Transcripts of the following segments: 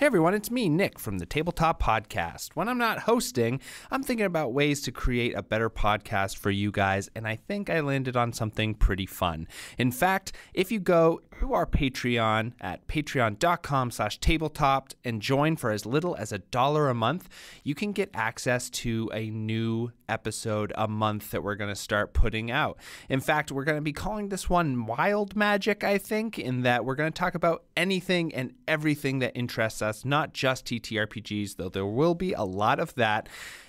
Hey everyone, it's me, Nick, from the Tabletop Podcast. When I'm not hosting, I'm thinking about ways to create a better podcast for you guys, and I think I landed on something pretty fun. In fact, if you go to our Patreon at patreon.com/tabletop and join for as little as $1 a month, you can get access to a new episode a month that we're going to start putting out. In fact, we're going to be calling this one Wild Magic, I think, in that we're going to talk about anything and everything that interests us, not just TTRPGs, though there will be a lot of that.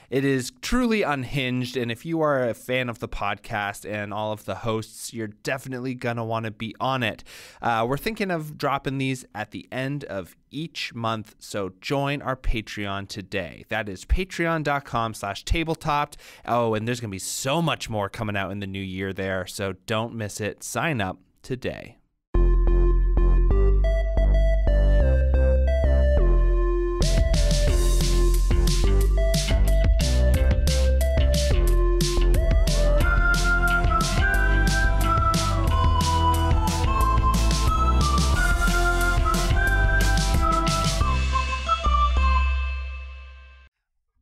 It is truly unhinged, and if you are a fan of the podcast and all of the hosts, you're definitely going to want to be on it. We're thinking of dropping these at the end of each month, so join our Patreon today. That is patreon.com/tabletop. Oh, and there's going to be so much more coming out in the new year there, so don't miss it. Sign up today.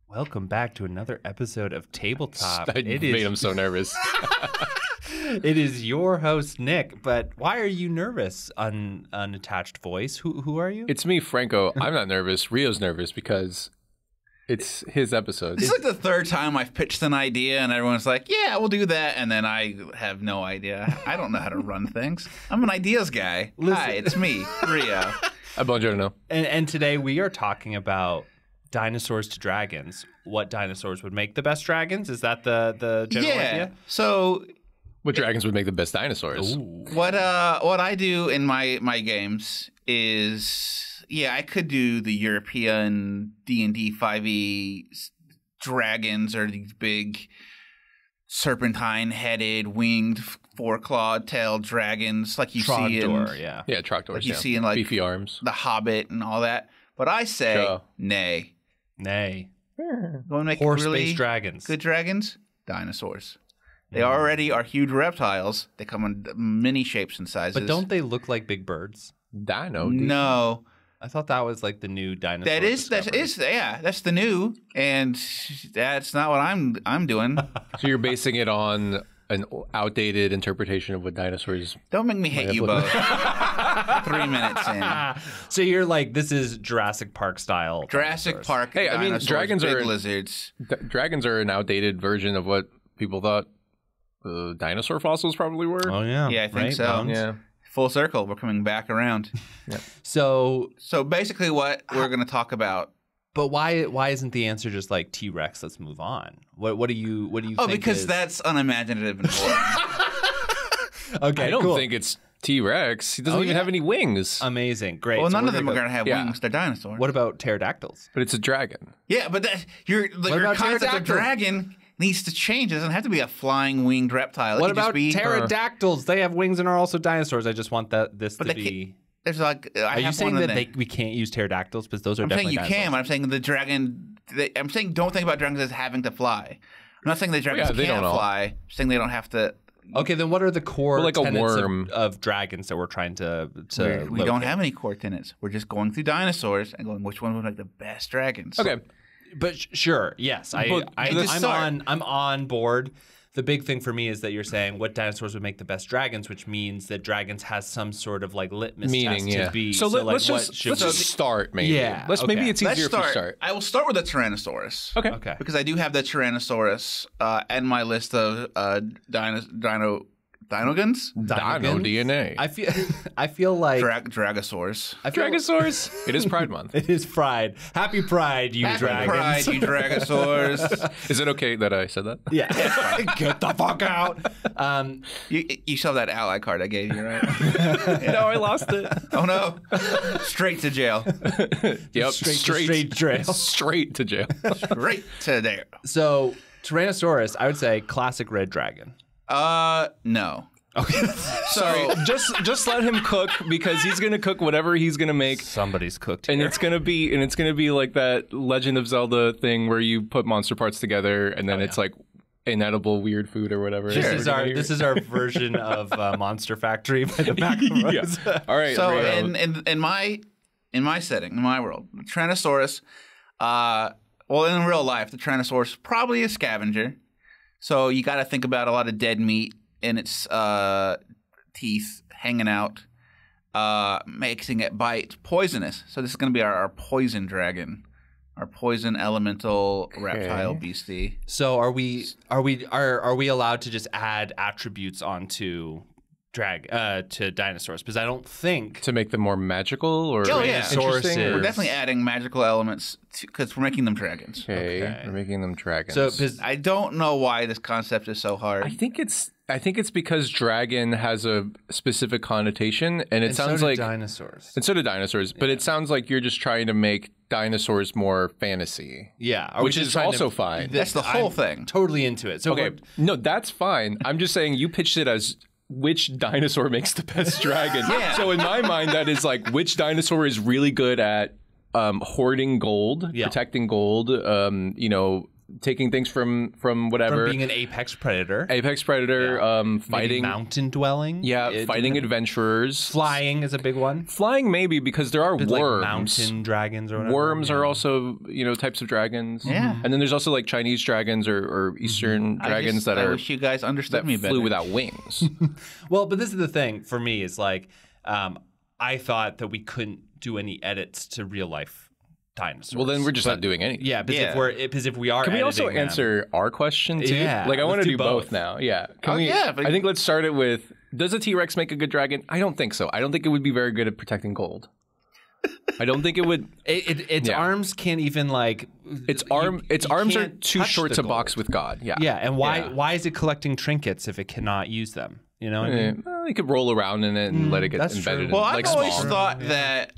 Welcome back to another episode of Tabletop. Made him so nervous. It is your host, Nick, but why are you nervous, unattached voice? Who are you? It's me, Franco. I'm not nervous. Rio's nervous because it's his episode. This is like the third time I've pitched an idea and everyone's like, yeah, we'll do that. And then I have no idea. I don't know how to run things. I'm an ideas guy. Listen. Hi, it's me, Rio. Buongiorno. And today we are talking about Dinosaurs to Dragons. What dinosaurs would make the best dragons? Is that the general idea? So What dragons would make the best dinosaurs? Ooh. what I do in my games is, I could do the European D&D 5e dragons, or these big serpentine-headed, winged, four-clawed tailed dragons like you see in yeah, Trogdors. like you see in like beefy arms. The Hobbit and all that. But I say nay. Nay. Want to make Horse-based really dragons. good dragons? Dinosaurs. They already are huge reptiles. They come in many shapes and sizes. But don't they look like big birds? Dino. Dude. No. I thought that was like the new dinosaur. That's the new, and that's not what I'm doing. So you're basing it on an outdated interpretation of what dinosaurs... Don't make me hate you both. 3 minutes in. So you're like, this is Jurassic Park style. Jurassic dinosaurs. Park. Hey, I mean, dinosaurs, dragons big are lizards. Dragons are an outdated version of what people thought dinosaur fossils probably were. Oh yeah. Yeah, I think right? so. Bones? Yeah. Full circle. We're coming back around. So Basically, what we're going to talk about. but why isn't the answer just like T-Rex? Let's move on. What do you Oh, think because is... that's unimaginative and boring. Okay, I don't cool. think it's T-Rex. He doesn't even have any wings. Amazing. Great. Well, So none we're of them are go- going to have wings. They're dinosaurs. What about pterodactyls? But it's a dragon. Yeah, but your about concept of pterodactyl? dragon needs to change. It doesn't have to be a flying winged reptile. It What can just about be, pterodactyls? They have wings and are also dinosaurs. I just want this to they be... There's like I Are you have saying one of that them. we can't use pterodactyls because those are I'm saying definitely you dinosaurs? can, but I'm saying the dragon. I'm saying don't think about dragons as having to fly. I'm not saying the dragons they can't don't all. fly. I'm saying they don't have to. Okay, then what are the core Well, like a tenets worm. of dragons that we're trying to We don't locate? have any core tenets. We're just going through dinosaurs and going which one would make the best dragons. Okay. But sure, yes, But I'm on board. The big thing for me is that you're saying what dinosaurs would make the best dragons, which means that dragons has some sort of like litmus Meaning, test yeah. to be. So, let's just start, maybe. Yeah, Maybe okay. it's Let's easier if we start. start. I will start with the Tyrannosaurus. Okay. Okay. Because I do have the Tyrannosaurus and my list of Dinogons. Dino DNA. I feel like Dragosaurs. Dragosaurs. It is Pride Month. it is Pride. Happy Pride, you Happy dragons. Pride, you Dragosaurs. Is it okay that I said that? Yeah, get the fuck out. You saw that ally card I gave you, right? No, I lost it. Oh no! Straight to jail. Yep. Straight jail. Straight to jail. Straight to there. So Tyrannosaurus, I would say classic red dragon. No. Okay. Sorry, just let him cook because he's gonna cook whatever he's gonna make, Somebody's cooked and here. it's gonna be like that Legend of Zelda thing where you put monster parts together and then it's like inedible weird food or whatever. This is our version of Monster Factory by the Macaroons. Yeah. All right. So Rio. in my in my setting, in my world, the Tyrannosaurus, well, in real life, the Tyrannosaurus probably a scavenger. So you got to think about a lot of dead meat in its teeth hanging out, making it bite poisonous. So this is going to be our poison dragon, our poison elemental reptile beastie. So are we allowed to just add attributes onto to dinosaurs? Because I don't think To make them more magical or interesting. We're definitely adding magical elements because we're making them dragons. Okay, we're making them dragons. So because I don't know why this concept is so hard. I think it's because dragon has a specific connotation, and it sounds so do like dinosaurs. And so do dinosaurs, but it sounds like you're just trying to make dinosaurs more fantasy. Yeah, which is also fine. That's the whole I'm thing. Totally into it. So Okay, no, that's fine. I'm just saying you pitched it as which dinosaur makes the best dragon. Yeah. So in my mind, that is like which dinosaur is really good at hoarding gold, protecting gold, taking things from whatever. From being an apex predator. Fighting. Maybe mountain dwelling. Yeah, fighting adventurers. Flying is a big one. Flying maybe because there are worms. Like mountain dragons or whatever. Worms are also, types of dragons. Yeah. And then there's also like Chinese dragons or Eastern dragons I wish you guys understood me better. flew without wings. Well, but this is the thing for me is like I thought that we couldn't do any edits to real life dinosaurs. Well, then we're just not doing anything. Yeah, because if we are Can we also editing them- answer our question too? Yeah, Like I want let's to do do both both. now. Yeah. Yeah, but- I think let's start it with, does a T-Rex make a good dragon? I don't think so. I don't think it would be very good at protecting gold. I don't think it would. Its arms can't even like. Its arms are can't too touch short the to gold. box with God. Yeah. Yeah, and why is it collecting trinkets if it cannot use them? You know what I mean? Well, you could roll around in it and let it get that's embedded. true. In, Well, like I've always small. thought that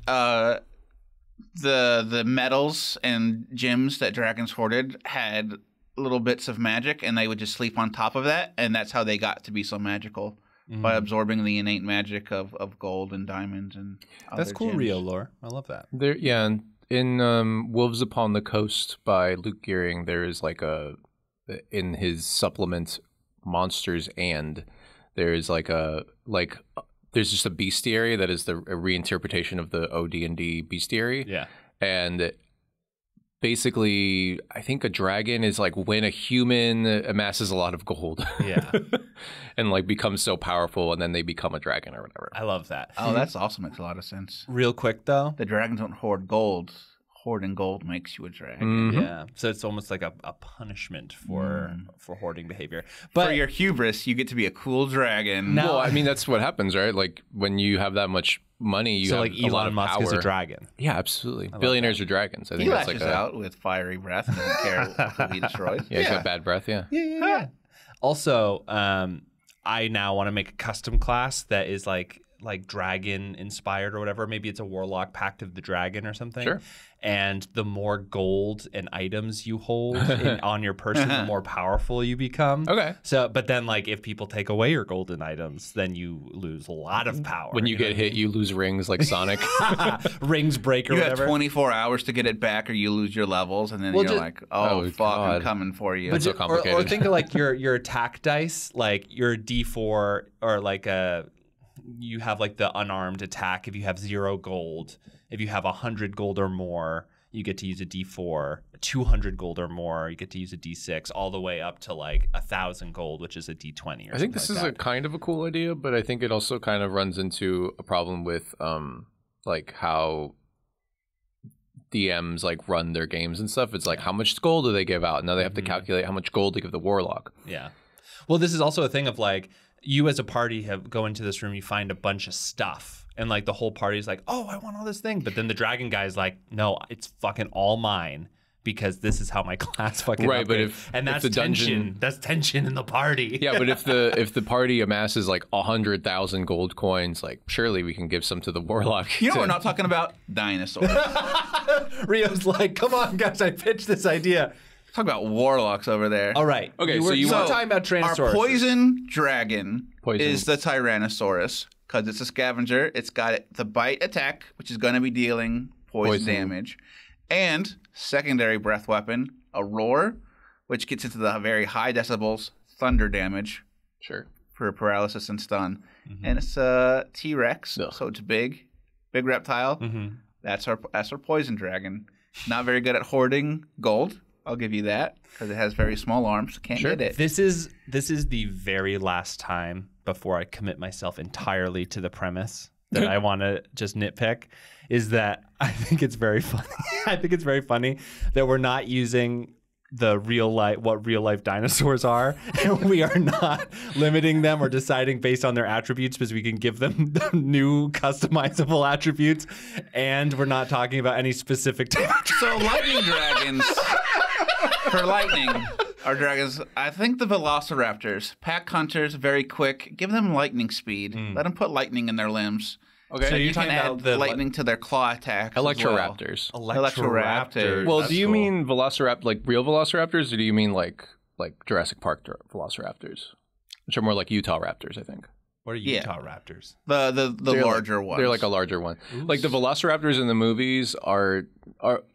the metals and gems that dragons hoarded had little bits of magic, and they would just sleep on top of that, and that's how they got to be so magical by absorbing the innate magic of gold and diamonds and other That's cool, gems. Rio lore. I love that. There, yeah. In Wolves Upon the Coast by Luke Gearing, there is like in his supplement Monsters, and there is there's just a bestiary that is a reinterpretation of the OD&D bestiary. Yeah. And basically, I think a dragon is like when a human amasses a lot of gold. Yeah. And like becomes so powerful, and then they become a dragon or whatever. I love that. Oh, that's also makes a lot of sense. Real quick though. The dragons don't hoard gold. Hoarding gold makes you a dragon. Yeah. So it's almost like a punishment for hoarding behavior. But For your hubris, you get to be a cool dragon. No. Well, I mean, that's what happens, right? Like when you have that much money, you so have like a lot Elon of Musk power. is a dragon. Yeah, absolutely. Billionaires are dragons. I He think that's lashes like out with fiery breath and doesn't care who he destroys. Yeah, he's got bad breath. Yeah. Yeah. Also, I now want to make a custom class that is like dragon inspired or whatever. Maybe it's a warlock, Pact of the Dragon or something. Sure. And the more gold and items you hold on your person, the more powerful you become. Okay. So, but then like if people take away your golden items, then you lose a lot of power. When you get hit, you lose rings like Sonic. rings break or You have whatever. 24 hours to get it back, or you lose your levels, and then Well, you're just- like, "Oh, fuck, God. I'm coming for you." That's so Or complicated. think of like your attack dice, like your D4 or like you have like the unarmed attack. If you have 0 gold, if you have 100 gold or more, you get to use a D4. 200 gold or more, you get to use a D6, all the way up to like 1,000 gold, which is a D20. Or I think this is a kind of a cool idea, but I think it also kind of runs into a problem with like how DMs like run their games and stuff. It's like how much gold do they give out? Now they have to calculate how much gold to give the warlock. Yeah. Well, this is also a thing of like you as a party go into this room, you find a bunch of stuff. And like the whole party's like, oh, I want all this thing. But then the dragon guy's like, no, it's fucking all mine because this is how my class fucking Right, but upgrades. And that's the tension. dungeon- That's tension in the party. Yeah, but if the party amasses like 100,000 gold coins, like surely we can give some to the warlock. You know, we're not talking about dinosaurs. Rio's like, come on, guys, I pitched this idea. Talk about warlocks over there. All right. Okay, you so were you want- talking about Our Tyrannosaurus. poison dragon Poison. is the Tyrannosaurus because it's a scavenger. It's got the bite attack, which is going to be dealing poison damage, and secondary breath weapon, a roar, which gets into the very high decibels, thunder damage Sure. for paralysis and stun. And it's a T-Rex, so it's big reptile. That's our poison dragon. Not very good at hoarding gold. I'll give you that because it has very small arms. Can't get it. This is the very last time before I commit myself entirely to the premise that I want to just nitpick. Is that I think it's very funny. I think it's very funny that we're not using the what real life dinosaurs are, and we are not limiting them or deciding based on their attributes because we can give them new customizable attributes, and we're not talking about any specific type. So lightning dragons for lightning are dragons. I think the velociraptors, pack hunters, very quick. Give them lightning speed. Let them put lightning in their limbs. Okay, so you can add the lightning to their claw attacks. Electroraptors. Electroraptors. Well, do you mean velociraptor, like real velociraptors, or do you mean like Jurassic Park velociraptors, which are more like Utah raptors, I think? What are Utah raptors? The larger ones. They're like a larger one. Oops. Like the velociraptors in the movies are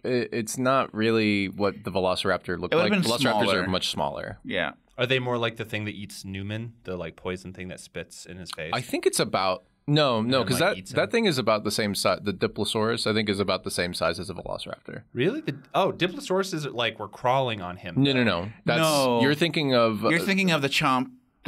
it's not really what the velociraptor looked like. Velociraptors smaller. are much smaller. Yeah. Are they more like the thing that eats Newman, the like poison thing that spits in his face? I think it's about no, because that thing is about the same size. The Diplosaurus, I think, is about the same size as a velociraptor. Really? Diplosaurus is like we're crawling on him. No. You're thinking of the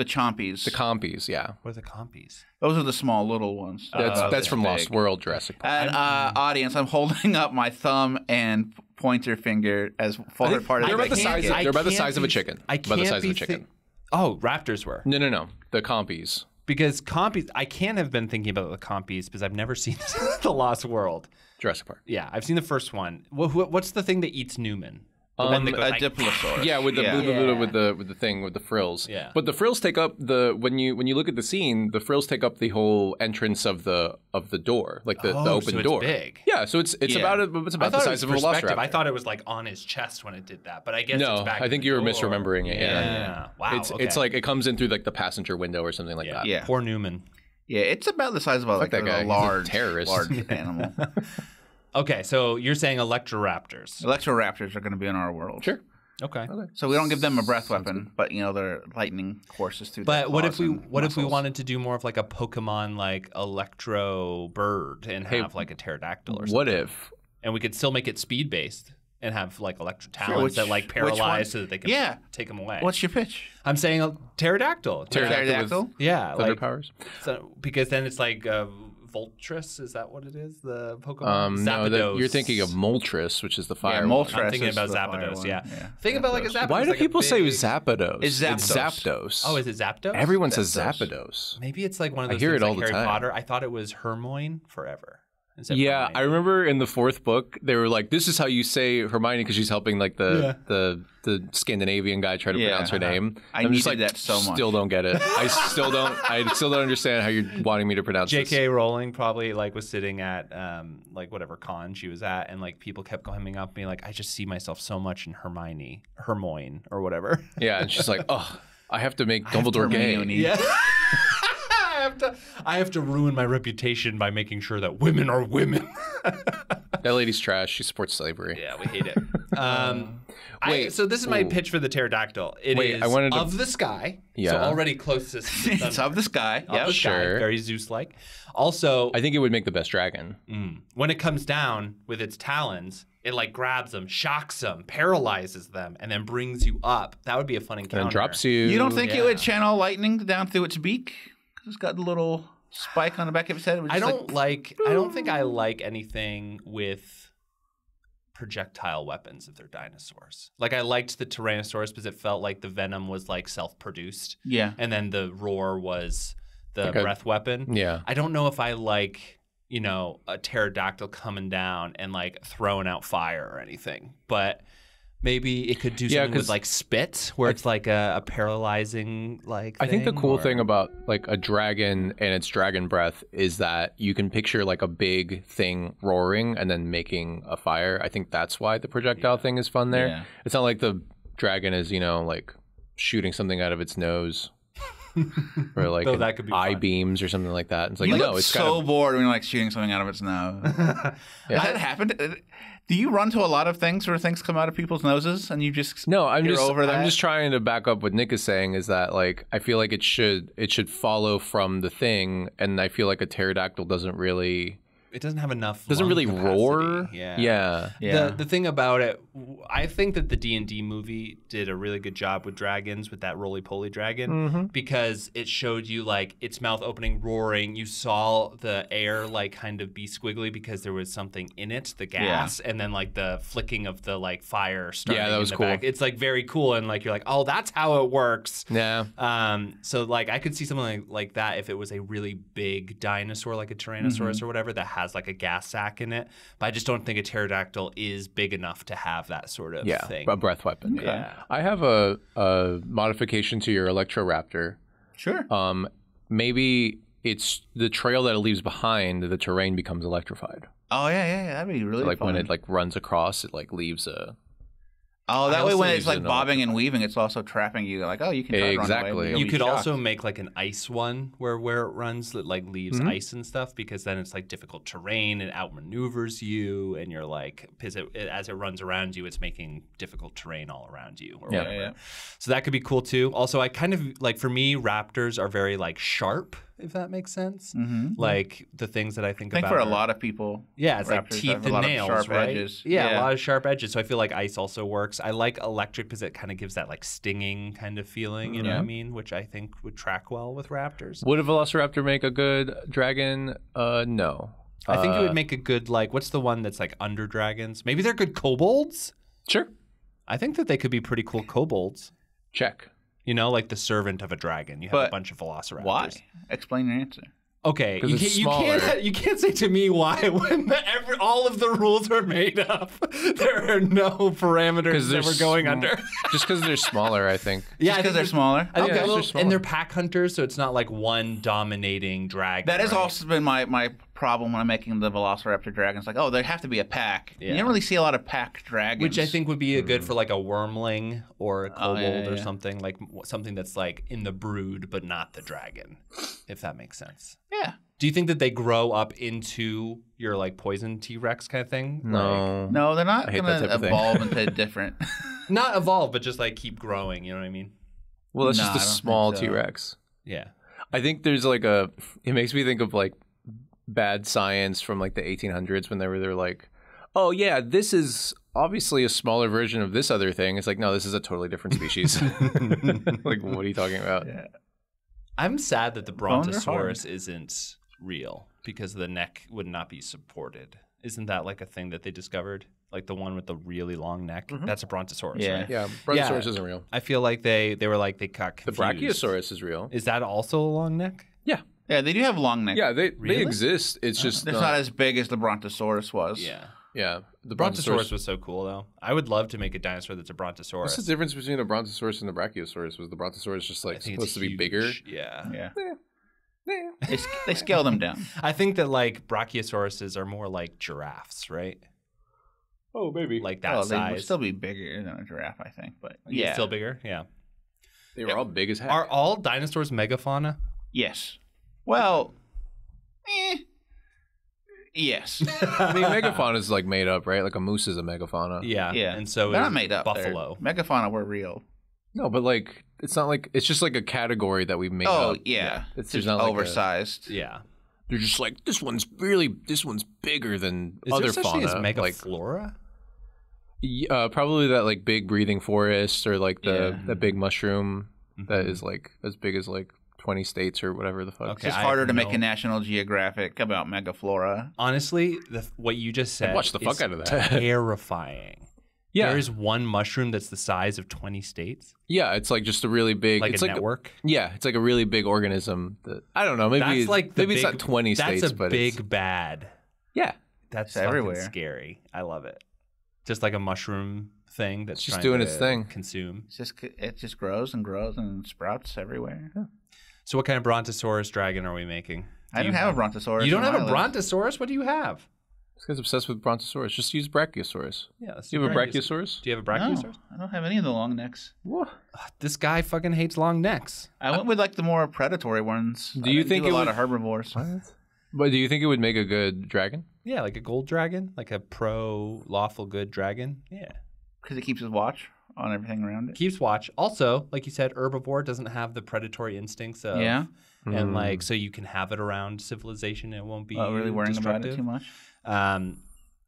chompies. The compies, yeah. What are the compies? Those are the small little ones. That's from Lost World, Jurassic Park. And audience, I'm holding up my thumb and pointer finger as part of they're about the size. They're about the size of a chicken. About the size of a chicken. Oh, raptors were. No. The compies. Because compies, I can't have been thinking about the compies because I've never seen The Lost World. Jurassic Park. Yeah, I've seen the first one. What's the thing that eats Newman? The one that goes like, Diplosaurus. Yeah, with the with the thing with the frills. Yeah. But the frills take up when you look at the scene, the frills take up the whole entrance of the door, like the open so door. It's big. Yeah, so it's about the size of a velociraptor. I thought it was like on his chest when it did that, but I guess it's back. I think you were misremembering it. Yeah. Wow. It's like it comes in through like the passenger window or something like that. Yeah. Poor Newman. Yeah, it's about the size of a large terrorist, large animal. Okay, so you're saying Electroraptors. Electroraptors are going to be in our world. Sure. Okay. So we don't give them a breath weapon, but they're lightning courses through. But what if we wanted to do more of like a Pokemon like Electro Bird and have like a pterodactyl or something? What if? And we could still make it speed based and have like electro talons that like paralyze so that they can take them away. What's your pitch? I'm saying a pterodactyl. Pterodactyl? Yeah, thunder like powers. So because then it's like Voltress, is that what it is? The Pokemon? No, you're thinking of Moltres, which is the fire one. Moltres. I'm thinking about Zapdos, Think about like a Zapdos. Why do people say Zapdos? It's Zapdos. Zapdos. Oh, is it Zapdos? Everyone says Zapdos. Maybe it's like one of those hear things it all like the Harry time. Potter. I thought it was Hermione forever. Yeah, I remember in the fourth book, they were like, this is how you say Hermione because she's helping like the Scandinavian guy try to pronounce her name. I'm just like, that so much. Still don't get it. I still don't understand how you're wanting me to pronounce this. J.K. Rowling probably like was sitting at like whatever con she was at, and like people kept coming up being like, I just see myself so much in Hermione or whatever. Yeah, and she's like, oh, I have to make Dumbledore gay. Yeah. I have to ruin my reputation by making sure that women are women. That lady's trash. She supports slavery. Yeah, we hate it. So this is my pitch for the pterodactyl. It is of the sky. Yeah. So already closest. It's of the sky. Yeah, sure. Very Zeus-like. Also, I think it would make the best dragon. When it comes down with its talons, it like grabs them, shocks them, paralyzes them, and then brings you up. That would be a fun encounter. And then drops you. You don't think it would channel lightning down through its beak? It's got a little spike on the back of its head. I don't think I like anything with projectile weapons if they're dinosaurs. Like I liked the Tyrannosaurus because it felt like the venom was like self-produced. Yeah. And then the roar was the breath weapon. Yeah. I don't know if I like, a pterodactyl coming down and like throwing out fire or anything. But maybe it could do something with like spit, where it's like a paralyzing like thing. I think the cool thing about like a dragon and its dragon breath is that you can picture like a big thing roaring and then making a fire. I think that's why the projectile thing is fun there. Yeah. It's not like the dragon is, like shooting something out of its nose. Or like that could be eye fun. Beams or something like that. It's like it's so bored when you're like shooting something out of its nose. Has that happened? Do you run to a lot of things where things come out of people's noses and you just I'm just trying to back up what Nick is saying is that like I feel like it should follow from the thing, and I feel like a pterodactyl doesn't really it doesn't have enough. Doesn't lung really capacity. roar. Yeah. Yeah. The thing about it, I think that the D&D movie did a really good job with dragons, with that roly-poly dragon, because it showed you like its mouth opening, roaring. You saw the air like kind of be squiggly because there was something in it, the gas, and then like the flicking of the like fire starting. Yeah, that was in the cool. back. It's like very cool, and like you're like, oh, that's how it works. Yeah. So like I could see something like that if it was a really big dinosaur, like a Tyrannosaurus or whatever, that has like a gas sac in it. But I just don't think a pterodactyl is big enough to have that sort of thing. A breath weapon. Yeah. I have a modification to your Electroraptor. Sure. Maybe it's the trail that it leaves behind, the terrain becomes electrified. Oh, yeah. That'd be really Like fun. when it like runs across, it like leaves a... Oh, that I way also when it's use like an bobbing and weaving, it's also trapping you. Like, oh, you can try to run away. Exactly. You'll You be could shocked. also make like an ice one where it runs that like leaves ice and stuff, because then it's like difficult terrain and outmaneuvers you, and you're like, because as it runs around you, it's making difficult terrain all around you or whatever. Yeah. So that could be cool too. Also, I kind of like, for me, raptors are very like sharp, if that makes sense. Like the things that I think I think about for a are- lot of people, Yeah, it's like raptors teeth have a and lot of nails, sharp right? edges. Yeah, a lot of sharp edges. So I feel like ice also works. I like electric because it kind of gives that like stinging kind of feeling, you know what I mean? Which I think would track well with raptors. Would a Velociraptor make a good dragon? No. I think it would make a good, like, what's the one that's like under dragons? Maybe they're good kobolds? Sure. I think that they could be pretty cool kobolds. Check. You know, like the servant of a dragon. You have a But bunch of velociraptors. Why? Explain your answer. Okay, 'Cause it's you smaller. can't say to me why when all of the rules are made up. There are no parameters that we're going under. Just because they're smaller, I think. Yeah, Because they're smaller. I think Okay. they're They're smaller. and they're pack hunters, so it's not like one dominating dragon. That has right? also been my problem when I'm making the Velociraptor dragons. Like, oh, they have to be a pack. Yeah. You don't really see a lot of pack dragons. Which I think would be a good for like a wormling or a kobold yeah. or something, like something that's like in the brood but not the dragon, if that makes sense. Yeah. Do you think that they grow up into your like poison T-Rex kind of thing? No. No, they're not I hate going that type to of thing. evolve into different. Like, not evolve, but just like keep growing. You know what I mean? Well, that's No, just a I don't think small so. T-Rex. Yeah. I think there's like a... It makes me think of like bad science from like the 1800s when they're like, oh yeah, this is obviously a smaller version of this other thing. It's like, no, this is a totally different species. Like, what are you talking about? Yeah. I'm sad that the Bones are hard. Brontosaurus isn't real because the neck would not be supported. Isn't that like a thing that they discovered? Like the one with the really long neck? That's a Brontosaurus, Yeah. right? Yeah, Brontosaurus isn't real. I feel like they were like, they got The confused. Brachiosaurus is real. Is that also a long neck? Yeah. Yeah, they do have long necks. Yeah, they Really? exist. It's just It's not as big as the Brontosaurus was. Yeah. Yeah, the Brontosaurus was so cool, though. I would love to make a dinosaur that's a Brontosaurus. What's the difference between the Brontosaurus and the Brachiosaurus? Was the Brontosaurus just I like think supposed it's to be huge. bigger? Yeah. Yeah. Yeah. They scale them down. I think that, like, Brachiosauruses are more like giraffes, right? Oh, baby. Like that Well, they would size. still be bigger than a giraffe, I think. But Yeah. yeah. Still bigger? Yeah. They were all big as heck. Are all dinosaurs megafauna? Yes. Well, yes. I mean, megafauna is like made up, right? Like a moose is a megafauna. Yeah. Yeah. And so They're is not made up. buffalo. Megafauna were real. No, but like it's not like it's just like a category that we made Oh, up. yeah. It's Just not like oversized. Yeah. they're just like this one's bigger than Is other there such thing fauna. as Like megaflora? probably that like big breathing forest or like the Yeah. that big mushroom that is like as big as like 20 states or whatever the fuck. Okay. It's just I harder have to make no- a National Geographic about megaflora. Honestly, what you just said watch the fuck is out of that. terrifying. Yeah. There is one mushroom that's the size of 20 states, Yeah, it's like just a really big like it's a like network. yeah, it's like a really big organism that I don't know, maybe That's like the maybe it's big- not 20 states, That's a but big it's, bad. yeah. That's It's fucking everywhere. scary. I love it. Just like a mushroom thing that's It's just trying doing to its thing. Consume. It just grows and grows and sprouts everywhere. So, what kind of Brontosaurus dragon are we making? I don't have a Brontosaurus. You don't on have a my list. Brontosaurus? What do you have? This guy's obsessed with Brontosaurus. Just use Brachiosaurus. Yeah, let's You do have a Brachiosaurus? Do you have a No, Brachiosaurus? I don't have any of the long necks. What? This guy fucking hates long necks. I went with like the more predatory ones. Do you think a it lot would- of herbivores? But do you think it would make a good dragon? Yeah, like a gold dragon, like a pro lawful good dragon. Yeah. Because it keeps his watch on everything around it. Keeps watch. Also, like you said, herbivore doesn't have the predatory instincts of Yeah. and like so you can have it around civilization. It won't be really worrying about destructive. it too much.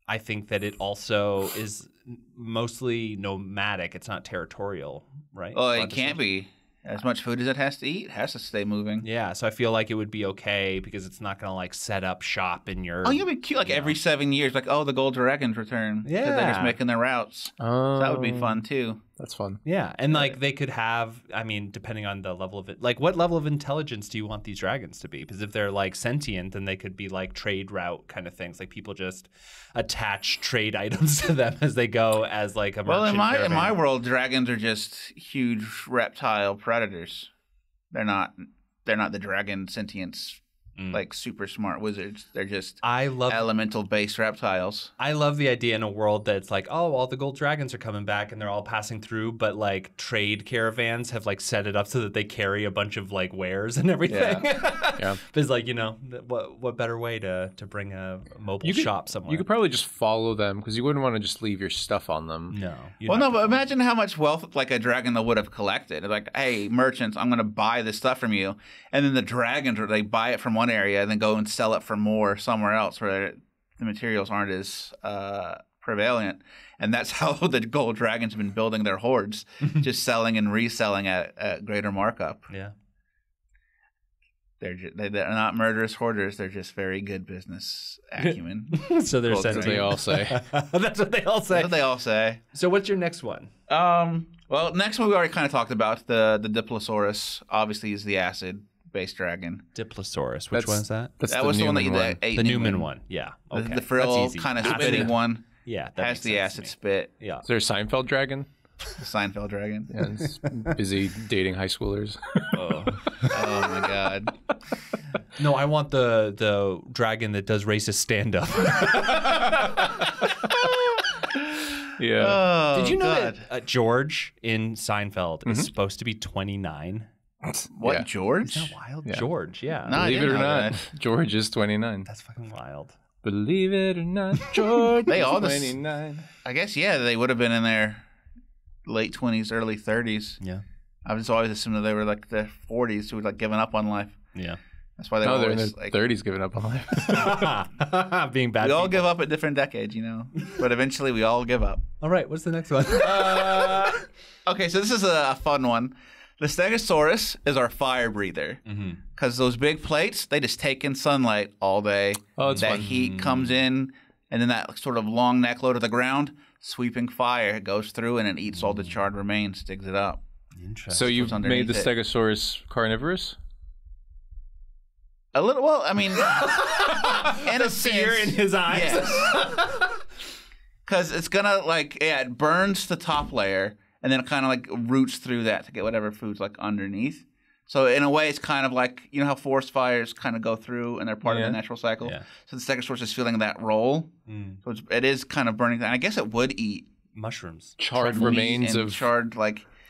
I think that it also is mostly nomadic. It's not territorial, right? Oh, it can't be. As much food as it has to eat, it has to stay moving. Yeah, so I feel like it would be okay because it's not going to like set up shop in your. Oh, you'll be cute. Like every 7 years, like, oh, the gold dragons return. Yeah. 'Cause they're just making their routes. So that would be fun too. That's fun. Yeah, and like they could have, I mean, depending on the level of it, like what level of intelligence do you want these dragons to be? Because if they're like sentient, then they could be like trade route kind of things. Like people just attach trade items to them as they go as like a Well, merchant in my caravan. world, dragons are just huge reptile predators. They're not the dragon sentients like super smart wizards. They're just I love elemental based reptiles. I love the idea in a world that's like, oh, all the gold dragons are coming back and they're all passing through, but like trade caravans have like set it up so that they carry a bunch of like wares and everything. Yeah. It's like, you know, what better way to bring a mobile shop somewhere? You could probably just follow them because you wouldn't want to just leave your stuff on them. No. Well, no, but imagine how much wealth like a dragon would have collected. Like, hey, merchants, I'm going to buy this stuff from you, and then the dragons, they buy it from one area and then go and sell it for more somewhere else where the materials aren't as prevalent. And that's how the gold dragons have been building their hordes, just selling and reselling at greater markup. Yeah. They're not murderous hoarders. They're just very good business acumen. So they're Gold That's what they all say. That's what they all say. That's what they all say. So what's your next one? Well, next one we already kind of talked about. The Diplosaurus obviously is the acid-based dragon. Diplosaurus. Which one is that? That's That the was the one that Newman ate The Newman one. Yeah. Okay. The That's frill easy. kind of Acid. spitting one Yeah. That has makes the sense to acid me. spit. Yeah. Is there a Seinfeld dragon? The Seinfeld dragon. Yeah, it's busy dating high schoolers. Oh my god. No, I want the dragon that does racist stand up. Yeah. Oh, Did you know God. that George in Seinfeld is supposed to be 29? What, Yeah. George? Isn't that wild? Yeah. George, yeah. No, I Believe it didn't or know not, that. George is 29. That's fucking wild. Believe it or not, George They is all just- 29. I guess, yeah, they would have been in their late 20s, early 30s. Yeah. I was always assuming that they were like the 40s who were like giving up on life. Yeah. That's why they were No, they're in their always like, 30s giving up on life. Being bad we all people. give up at different decades, you know, but eventually we all give up. All right, what's the next one? Okay, so this is a fun one. The Stegosaurus is our fire breather because those big plates, they just take in sunlight all day. Oh, it's that fun. heat comes in, and then that sort of long neck low to the ground, sweeping fire. It goes through and it eats all the charred remains, digs it up. Interesting. So you've what's made the underneath it. Stegosaurus carnivorous? A little, well, I mean, and the fear in his eyes. Because it's gonna it burns the top layer and then it kind of like roots through that to get whatever food's like underneath. So in a way, it's kind of like, you know how forest fires kind of go through and they're part of the natural cycle. Yeah. So the Stegosaurus is feeling that roll. So it is kind of burning that. I guess it would eat Mushrooms. Charred meat remains and of charred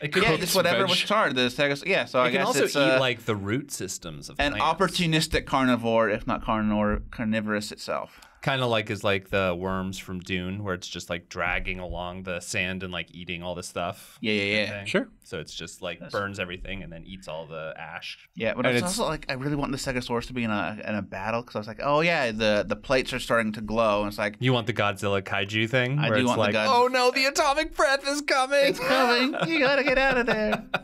It could just whatever was charred. The Stegosaurus, yeah. So I It can guess also it's eat like the root systems of an plants. opportunistic carnivore, if not carnivorous itself. Kind of like is like the worms from Dune, where it's just like dragging along the sand and like eating all this stuff. Yeah. thing. Sure. So it's just like burns everything and then eats all the ash. Yeah, but And it's it's- also like I really want the Stegosaurus to be in a battle because I was like, oh yeah, the plates are starting to glow, and it's like You want the Godzilla kaiju thing? I where do it's want the like, God- oh no, the atomic breath is coming. it's coming, you gotta get out of there. I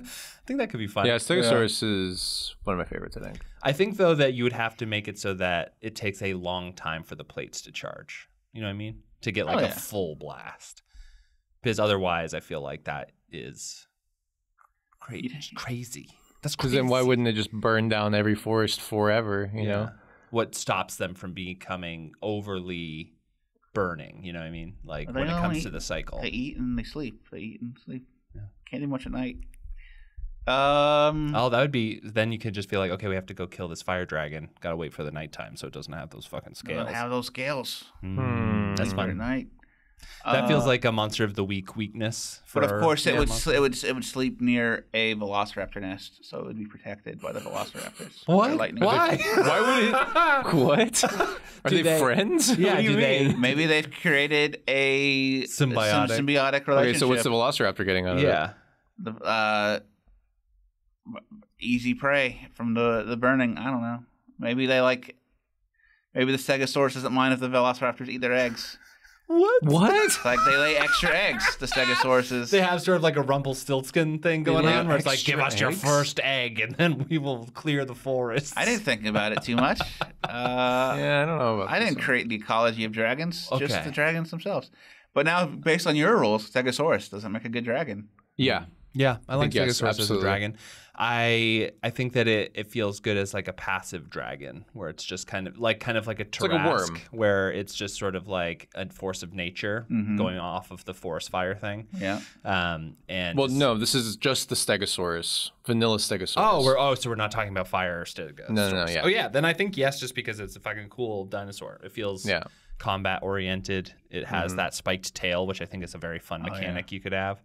think that could be fun. Yeah, Stegosaurus is one of my favorites, I think. I think though that you would have to make it so that it takes a long time for the plates to charge. You know what I mean? To get like Oh, a yeah. full blast. Because otherwise, I feel like that is crazy. That's Because crazy. then why wouldn't it just burn down every forest forever, you know? What stops them from becoming overly burning? You know what I mean? Like They when it comes only- to the cycle. They eat and they sleep. They eat and sleep. Yeah. Can't do much at night. Oh, that would be. Then you could just be like, okay, we have to go kill this fire dragon. Got to wait for the nighttime so it doesn't have those fucking scales. Doesn't have those scales. That's Sleep at fun. night. That feels like a monster of the week weakness. For, But of course, it yeah, would monster. it would sleep near a velociraptor nest, so it would be protected by the velociraptors. What? They're lightning- Why? Why would it? What? Are Do they, they- friends? Yeah, What do you do they- mean? Maybe they've created a Symbiotic. some symbiotic relationship. Okay, so what's the Velociraptor getting out of it? Yeah. easy prey from the burning. I don't know. Maybe they like. Maybe the Stegosaurus doesn't mind if the Velociraptors eat their eggs. What? Like they lay extra eggs. The Stegosauruses. They have sort of like a Rumpelstiltskin thing going lay on, where it's like, extra give us your eggs? first egg, and then we will clear the forest. I didn't think about it too much. Yeah, I don't know about I this didn't one. create the ecology of dragons, just Okay. the dragons themselves. But now, based on your rules, Stegosaurus doesn't make a good dragon. Yeah. Yeah, I like yes, Stegosaurus as a absolutely. dragon. I think that it feels good as like a passive dragon, where it's just kind of like a like a Tarrasque, worm. where it's just sort of like a force of nature going off of the forest fire thing. Yeah. And Well, just- no, this is just the Stegosaurus, vanilla Stegosaurus. so we're not talking about fire Stegosaurus. No, yeah. Oh yeah, then I think yes, just because it's a fucking cool dinosaur. It feels Yeah. combat oriented. It has that spiked tail, which I think is a very fun mechanic you could have.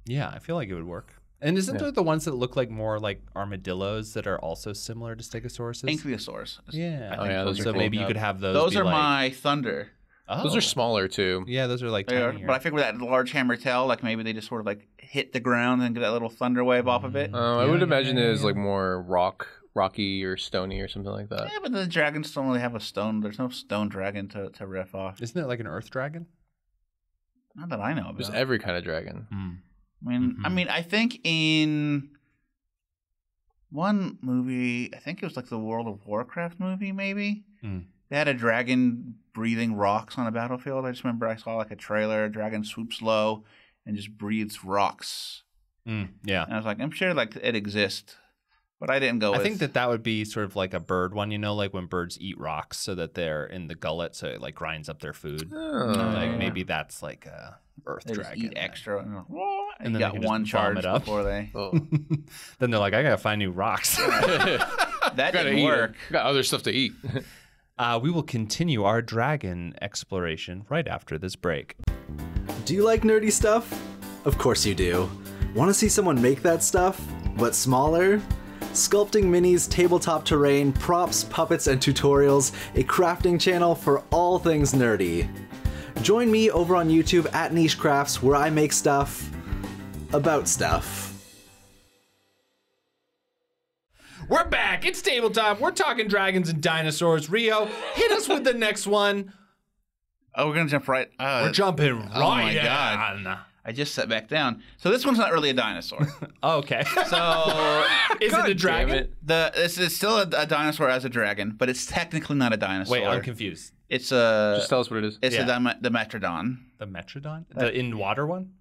Yeah, I feel like it would work. And isn't there the ones that look like more like armadillos that are also similar to Stegosauruses? Ankylosaurs. Yeah. Oh, yeah, those are so cool. maybe you could have those. Those be are like, my thunder. Oh. Those are smaller too. Yeah, those are like They are, tinier. but I figure with that large hammer tail, like maybe they just sort of like hit the ground and get that little thunder wave off of it. I would imagine it is like more rocky or stony or something like that. Yeah, but the dragons don't really have a stone. There's no stone dragon to riff off. Isn't it like an earth dragon? Not that I know about. There's every kind of dragon. I mean, I think in one movie, I think it was like the World of Warcraft movie, maybe. They had a dragon breathing rocks on a battlefield. I just remember I saw like a trailer. A dragon swoops low and just breathes rocks. Yeah. And I was like, I'm sure like it exists, but I didn't go. I with... think that would be sort of like a bird one, you know, like when birds eat rocks so that they're in the gullet, so it like grinds up their food. Like maybe that's like a earth they just dragon. eat extra, and And you then they got can just one charge vomit up. before they. Then they're like, I gotta find new rocks. That Gotta didn't eat. work. Got other stuff to eat. We will continue our dragon exploration right after this break. Do you like nerdy stuff? Of course you do. Want to see someone make that stuff, but smaller? Sculpting Minis, tabletop terrain, props, puppets, and tutorials, a crafting channel for all things nerdy. Join me over on YouTube at Niche Crafts, where I make stuff about stuff. We're back. It's tabletop. We're talking dragons and dinosaurs. Rio, hit us with the next one. Oh, we're gonna jump right. We're jumping right oh my God. on. I just sat back down. So this one's not really a dinosaur. Okay. So Is it a dragon? this is still a dinosaur as a dragon, but it's technically not a dinosaur. Wait, I'm confused. It's a. Just tell us what it is. It's Yeah. the Metrodon. The Metrodon? The in water one?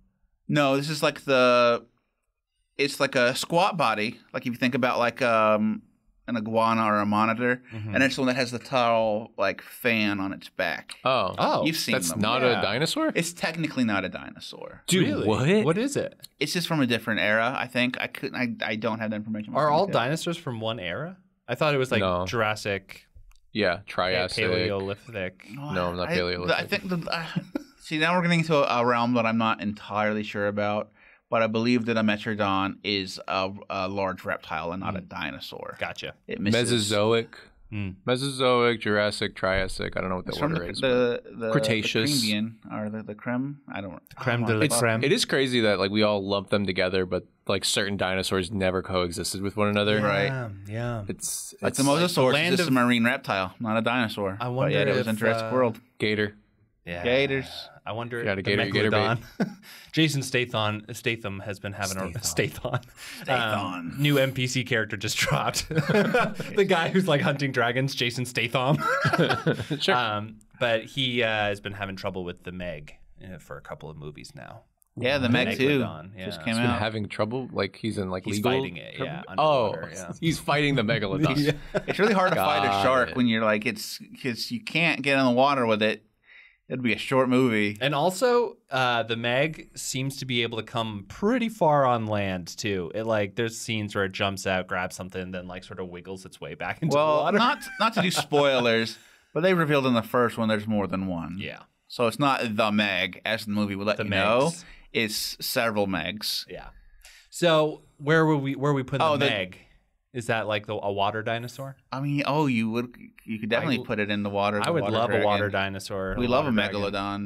No, this is like the. It's like a squat body. Like if you think about like an iguana or a monitor, and it's the one that has the tall like fan on its back. Oh, You've seen that's them. not Yeah. a dinosaur? It's technically not a dinosaur. Dude, Really? what? What is it? It's just from a different era. I think I couldn't. I don't have the information. Are all dinosaurs? dinosaurs from one era? I thought it was like No. Jurassic, Yeah, Triassic. Paleolithic. No, not Paleolithic. I think see, now we're getting into a realm that I'm not entirely sure about, but I believe that a Metrodon is a large reptile and not a dinosaur. Gotcha. It misses. Mesozoic, Jurassic, Triassic. I don't know what It's the from order is. the Cretaceous. the Cambrian, or the Creme. I don't. Creme I de don't la know. creme. It is crazy that like we all lump them together, but like certain dinosaurs never coexisted with one another. Right. Yeah. It's Like the like Mosasaurus land is just of- a marine reptile, not a dinosaur. I wonder but yet it was if, in Jurassic World. gator. Yeah. Gators. I wonder Got a if the gator, gator Megalodon. Jason Statham has been having Statham. new NPC character just dropped. The guy who's like hunting dragons, Jason Statham. Sure. But he has been having trouble with the Meg for a couple of movies now. Yeah, the Meg too. Megalodon, yeah. Just He's came Been out. having trouble, like he's in like He's legal. fighting it, trouble? yeah, Oh, underwater, yeah. he's fighting the megalodon. It's really hard to fight a Got shark it. when you're like it's because you can't get in the water with it. It'd be a short movie. And also, the Meg seems to be able to come pretty far on land too. It like there's scenes where it jumps out, grabs something, and then like sort of wiggles its way back into the Well, water. not to do spoilers, but they revealed in the first one there's more than one. Yeah. So it's not the Meg, as the movie would let The you know. Megs. It's several Megs. Yeah. So where are we putting Oh, the the- Meg? Is that like a water dinosaur? I mean, you could definitely put it in the water. I the would water love a dragon. water dinosaur. We love a water dragon.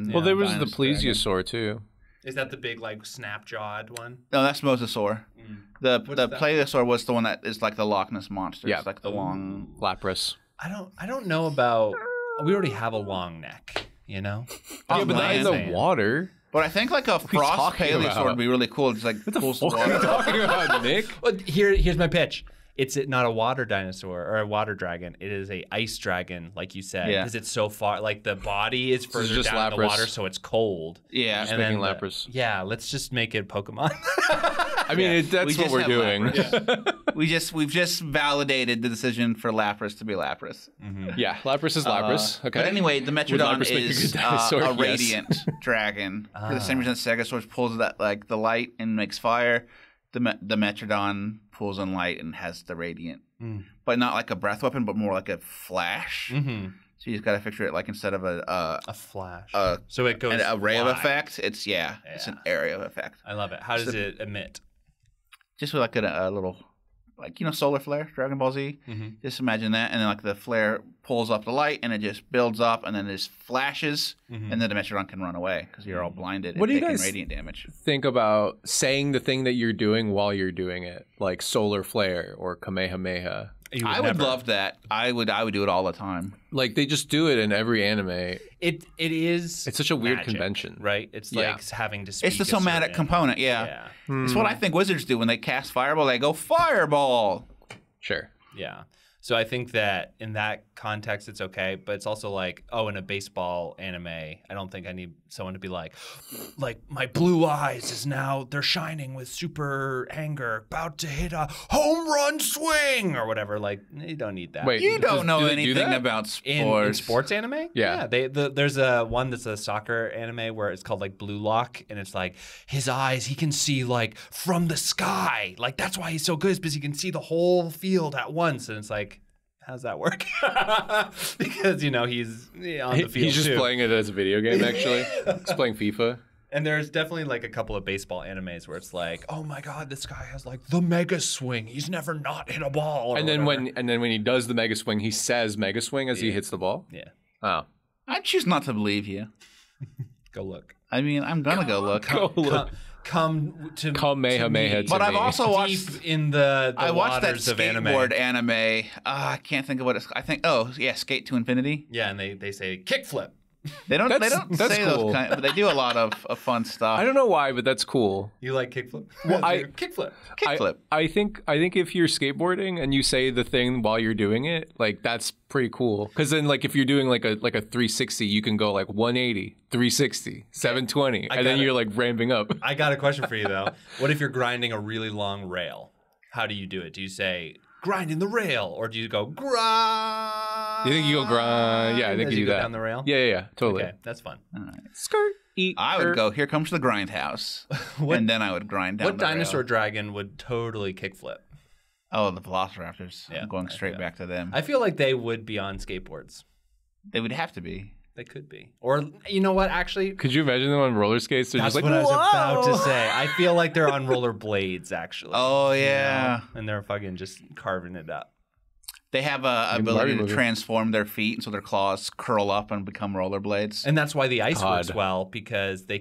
megalodon. Well, there was the Dinosaur dragon. plesiosaur too. Is that the big like snap-jawed one? No, that's Mosasaur. The Plesiosaur was the one that is like the Loch Ness monster. Yeah. It's like the long. Lapras. I don't know about. We already have a long neck, you know. Yeah, but not in the saying. water. But I think like a frost talking Paleosaur about? would be really cool. Just like pulls the What are you water. talking about, Nick? Well, here's my pitch. It's not a water dinosaur or a water dragon. It is a ice dragon, like you said, Yeah. because it's so far. Like the body is further just down in the Lapras. water, so it's cold. Yeah. And Making then Lapras. yeah, let's just make it Pokemon. I mean, that's We what just we're have doing. Lapras. We've just validated the decision for Lapras to be Lapras. Yeah, Lapras is Lapras. Okay. But anyway, the Would Metrodon Lapras make a is good dinosaur? a Yes. radiant dragon. For the same reason Stegosaurus pulls that like the light and makes fire, the Metrodon pulls on light and has the radiant. But not like a breath weapon, but more like a flash. Mm-hmm. So you just got to picture it like instead of a flash. Uh, so it goes an array of wide. effect. It's it's an area of effect. I love it. How does it emit? Just with like a little, like solar flare, Dragon Ball Z. Just imagine that, and then like the flare pulls up the light, and it just builds up, and then it just flashes, and then the Metrodon can run away because you're all blinded What and do you taking guys radiant damage. Think about saying the thing that you're doing while you're doing it, like solar flare or Kamehameha. I would love that. I would do it all the time. Like they just do it in every anime. It is. It's such a weird magic, convention, right? It's Yeah. like having to speak. It's the a somatic certain- component, yeah. It's what I think wizards do when they cast Fireball. They go Fireball. Sure. Yeah. So I think that in that context, it's okay. But it's also like, in a baseball anime, I don't think I need someone to be like my blue eyes is now, they're shining with super anger, about to hit a home run swing or whatever. Like, you don't need that. Wait, You don't know do they do anything that? about sports. In sports anime? Yeah. There's a one that's a soccer anime where it's called like Blue Lock, and it's like his eyes, he can see like from the sky. Like that's why he's so good, is because he can see the whole field at once. And it's like, how's that work? Because he's on the field. He's just too. playing it as a video game, actually. He's playing FIFA. And there's definitely like a couple of baseball animes where it's like, oh my god, this guy has like the mega swing. He's never not hit a ball. Or And then whatever. when he does the mega swing, he says mega swing as he hits the ball. Yeah, Oh. I choose not to believe you. go look. I mean, I'm gonna go look. Go look. Come to Kamehameha me. to But I've me. also watched. Deep in the I watched that waters of anime. skateboard anime. I can't think of what it's. I think. Oh yeah, Skate to Infinity. Yeah, and they say kickflip. They don't. That's say cool. those kind, but they do a lot of fun stuff. I don't know why, but that's cool. You like kickflip? Well, kickflip. Kickflip. I think if you're skateboarding and you say the thing while you're doing it, like that's pretty cool. Because then, like if you're doing like a 360, you can go like 180, 360, 720, and then got it. you're like ramping up. I got a question for you though. What if you're grinding a really long rail? How do you do it? Do you say grinding the rail, or do you go grind? You think you go grind? Yeah, I think As you you do go that. down the rail? Yeah, totally. Okay, that's fun. Skirt. Eat. I would go. Here comes the grindhouse, and then I would grind down. What the rail. dinosaur dragon would totally kickflip? Oh, the Velociraptors. Yeah, I'm going straight yeah. back to them. I feel like they would be on skateboards. They would have to be. They could be. Or you know what? Actually, Could you imagine them on roller skates? They're that's just like, what I was about to "Whoa!" say. I feel like they're on roller blades, actually. Oh yeah. And they're fucking just carving it up. They have a In ability Mario to movie. transform their feet, so their claws curl up and become rollerblades. And that's why the ice works God. well, because they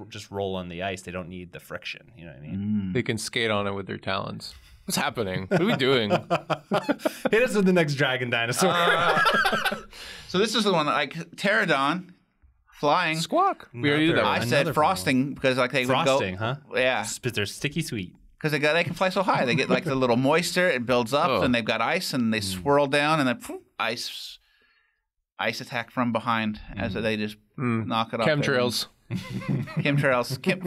just roll on the ice. They don't need the friction. You know what I mean? They can skate on it with their talons. What's happening? What are we doing? Hit us with the next dragon dinosaur. So this is the one that, like pterodon, flying. Squawk. We already did that I one. said Another frosting because like they Frosting, would go. huh? Yeah, They're sticky sweet. because they can fly so high. They get like the little moisture, it builds up, Oh. and they've got ice, and they swirl down, and then poof, ice attack from behind as they just knock it off. Chemtrails.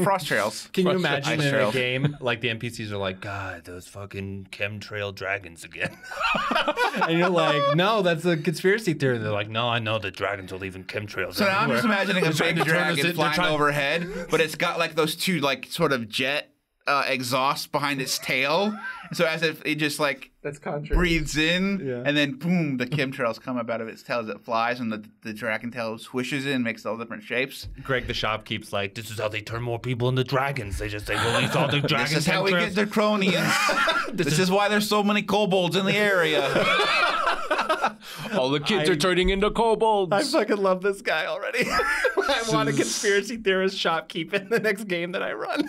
Frost trails. Can you Frosted imagine ice in trails. a game, like the NPCs are like, God, those fucking chemtrail dragons again. And you're like, no, that's a conspiracy theory. And they're like, no, I know the dragons are leaving chemtrails So now I'm everywhere. just imagining a They're trying big to turn us dragon in- flying they're trying- overhead, but it's got like those two like sort of jet exhausts behind its tail. So as if it just like That's contrary. breathes in, and then boom, the chemtrails come up out of its tail as it flies, and the dragon tail swishes in, makes all different shapes. Greg the shopkeep's like, this is how they turn more people into dragons. They release all the dragon This is how we get chemtrails. draconians. This is why there's so many kobolds in the area. All the kids are turning into kobolds. I fucking love this guy already. I want a conspiracy theorist shopkeep in the next game that I run.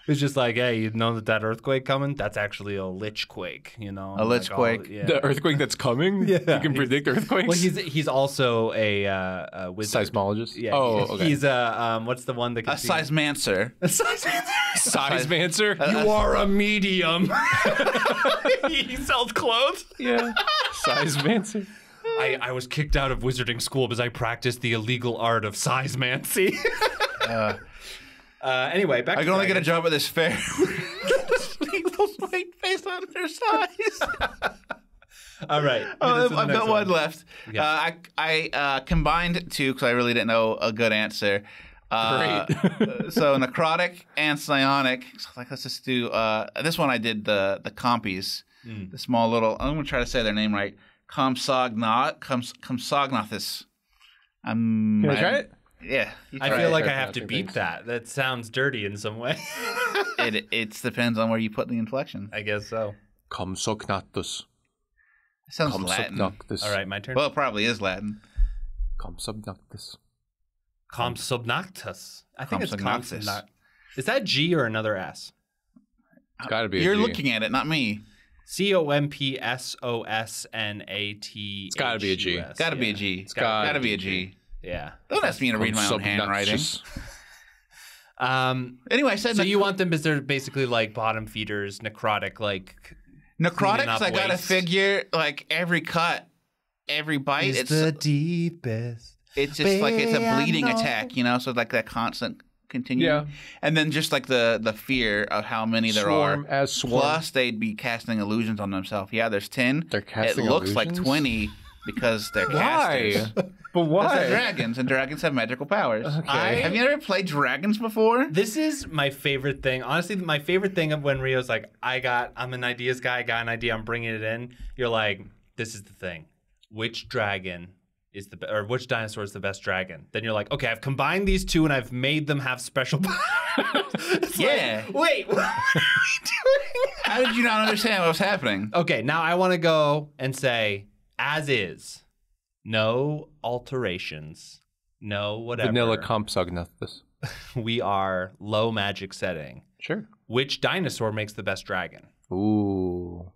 It's just like, hey, you know that earthquake coming? That's actually a lich quake, you know? A lich quake? Yeah. The earthquake that's coming? Yeah. You can predict earthquakes? Well, he's also a wizard. Seismologist? Yeah. Oh, okay. He's what's the one that can A see? seismancer. A seismancer. Sizemancer? You are a medium. He sells clothes. Yeah. Sizemancer. I was kicked out of wizarding school because I practiced the illegal art of sizemancy. Anyway, back I to can only get a dragons. job at this fair. People fight based on their size. All right. Oh, I've got one left. Yeah. I combined two because I really didn't know a good answer. Great. So necrotic and psionic. So let's just do this one. I did the compies, the small little. I'm gonna try to say their name right. Compsognathus. Can I try it? Yeah, I feel like I Try have to pronouncing beep things. that. That sounds dirty in some way. it depends on where you put the inflection. I guess so. Compsognathus. It sounds Latin. Compsognathus. All right, my turn. Well, it probably is Latin. Compsognathus. Compsognathus. I think it's Compsognathus. Compsognathus. Is that G or another S? It's gotta be a You're G. looking at it, not me. COMPSOSNATH. It's gotta be a G. Gotta be a G. It's gotta be a G. Yeah. Don't ask me to read my own handwriting. Compsognathus. Anyway, I said So you want them because they're basically like bottom feeders, necrotic, like cleaning necrotics. up I gotta waste. figure like every cut, every bite. Is the deepest. It's just like it's a bleeding Piano. attack, you know. So like that constant continuing. Yeah. And then just like the fear of how many there Swarm are. as swarm. Plus, they'd be casting illusions on themselves. Yeah, there's 10. They're casting It looks illusions? like 20 because they're Why? casters. But Because why? they're dragons, and dragons have magical powers. Okay. Have you ever played dragons before? This is my favorite thing. Honestly, my favorite thing of when Rio's like, I'm an ideas guy, I got an idea, I'm bringing it in. You're like, this is the thing. Which dragon is or which dinosaur is the best dragon? Then you're like, okay, I've combined these two and I've made them have special powers. It's Yeah. like, wait, what are we doing? How did you not understand what was happening? Okay, now I want to go and say, as is. No alterations. No whatever. Vanilla Compsognathus. We are low magic setting. Sure. Which dinosaur makes the best dragon? Ooh.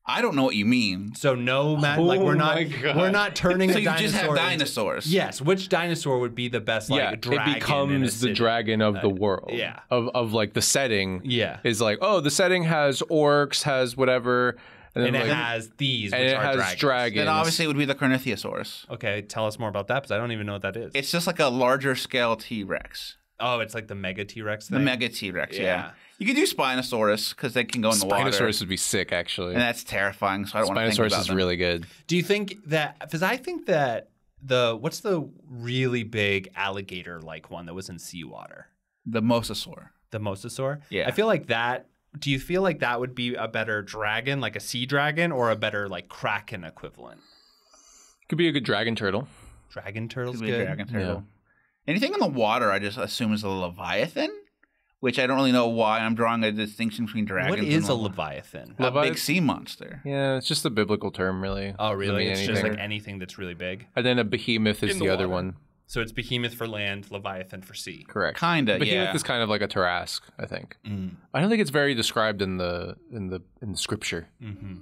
I don't know what you mean. So no like Oh we're my God. turning So a you dinosaur just have into- dinosaurs. Yes, which dinosaur would be the best like Yeah, dragon? it becomes in a the city? dragon of the world. yeah. Of like the setting. Yeah. Is like, oh, the setting has orcs, has whatever. And then it like, has these, and which it are has dragons. dragons. Then obviously it would be the Carnithiosaurus. Okay, tell us more about that because I don't even know what that is. It's just like a larger scale T-Rex. Oh, it's like the Mega T-Rex thing? The Mega T-Rex, Yeah. yeah. You could do Spinosaurus because they can go in the water. Spinosaurus would be sick, actually. And that's terrifying, so I don't want to think Spinosaurus about is them. really good. Do you think that, because I think that what's the really big alligator-like one that was in seawater? The Mosasaur. The Mosasaur? Yeah. I feel like that, do you feel like that would be a better dragon, like a sea dragon, or a better like kraken equivalent? Could be a good dragon turtle. Dragon turtle's Could be a good. dragon turtle. Anything in the water, I just assume is a Leviathan, which I don't really know why I'm drawing a distinction between dragons. What is a and Leviathan? a big sea monster? Yeah, it's just a biblical term, really. Oh, really? Doesn't mean It's just anything. like anything that's really big. And then a behemoth is In the the other water. one. So it's behemoth for land, Leviathan for sea. Correct. Kinda, Behemoth yeah. is kind of like a Tarrasque, I think. I don't think it's very described in the scripture. Mm-hmm.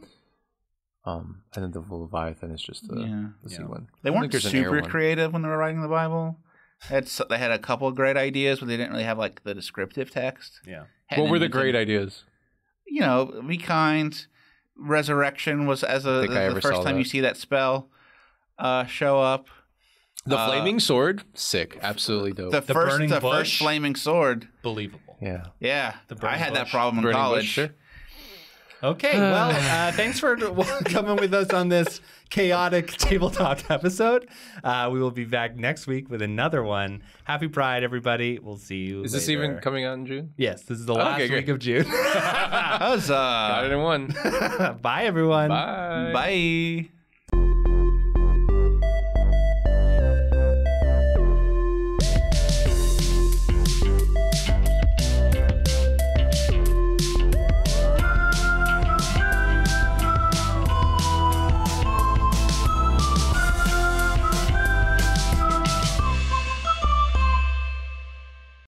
And then the Leviathan is just the sea Yeah. one. They I don't weren't think there's an air super one. creative when they were writing the Bible. They had a couple of great ideas, but they didn't really have like the descriptive text. Yeah. What were the great ideas? You know, be kind. Resurrection was as think I the ever first saw time that. you see that spell show up. The flaming sword, sick, absolutely dope. The burning first bush? flaming sword. Believable. yeah. Yeah, The I burning had that bush. problem in Burning bush, college. sure. Okay, well, thanks for coming with us on this chaotic tabletop episode. We will be back next week with another one. Happy Pride, everybody. We'll see you Is this later. even coming out in June? Yes, this is the last Okay, great. week of June. Huzzah! Got it in one. Bye, everyone. Bye. Bye.